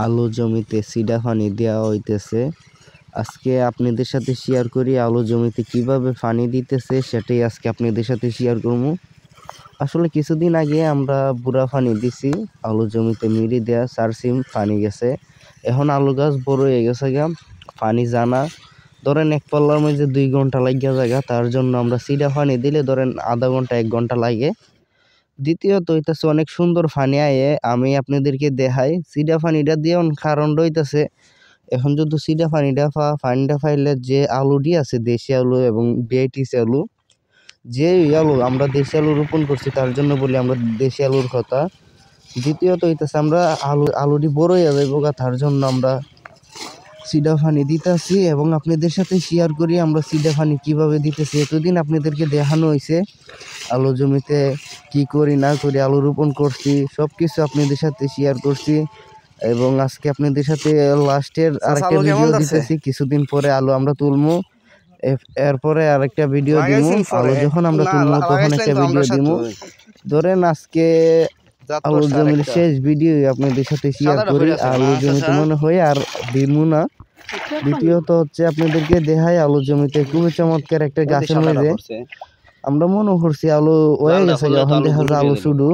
আলু জমিতে সিডা পানি দেওয়া হইতেছে। আজকে আপনাদের সাথে শেয়ার করি আলু জমিতে কিভাবে পানি দিতেছে, সেটাই আজকে আপনাদের সাথে শেয়ার করবো। আসলে কিছুদিন আগে আমরা বুড়া পানি দিছি আলু জমিতে, মিরি দেয়া চারসিম পানি গেছে। এখন আলু গাছ বড় হয়ে গেছে গা, পানি জানা ধরেন এক পাল্লার মধ্যে 2 ঘন্টা লাগিয়া জায়গা, তার জন্য আমরা সিডা পানি দিলে ধরেন আধা ঘন্টা 1 ঘন্টা লাগে। দ্বিতীয়ত হইতেছে অনেক সুন্দর পানি আয়ে, আমি আপনাদেরকে দেখাই সিডা পানিটা দিয়ে কারণটা হইতেছে এখন যদি সিডা পানিটা পাইলে যে আলুটি আছে দেশি আলু এবং বিআইটিসি আলু, যে আলু আমরা দেশি আলু রোপণ করছি তার জন্য বলি আমরা দেশি আলুর কথা। দ্বিতীয়ত হইতেছে আমরা আলুটি বড় হয়ে যাবো, তার জন্য আমরা সিডা পানি দিতেছি এবং আপনাদের সাথে শেয়ার করি আমরা সিডা পানি কিভাবে দিতেছি। এতদিন আপনাদেরকে দেখানো হয়েছে আলু জমিতে কি করি না করি, আলু রোপণ করছি সব কিছু আপনাদের সাথে শেয়ার করছি এবং আজকে আপনাদের সাথে লাস্টের আরেকটা ভিডিও দিতেছি। কিছুদিন পরে আলু আমরা তুলবো, এরপরে আরেকটা ভিডিও দিব। আলু যখন আমরা তুলবো তখন একটা ভিডিও দিব। ধরেন আজকে আলু জমির শেষ ভিডিও আপনাদের সাথে শেয়ার করি, আলু জমিতে মনে হয় আর দিব না। দ্বিতীয়ত হচ্ছে আপনাদেরকে দেখাই আলু জমিতে খুবই চমৎকার একটা গাছের মধ্যে আমরা মনে করছি আলু হয়ে গেছে, এখন দেখা যায় আলু শুধু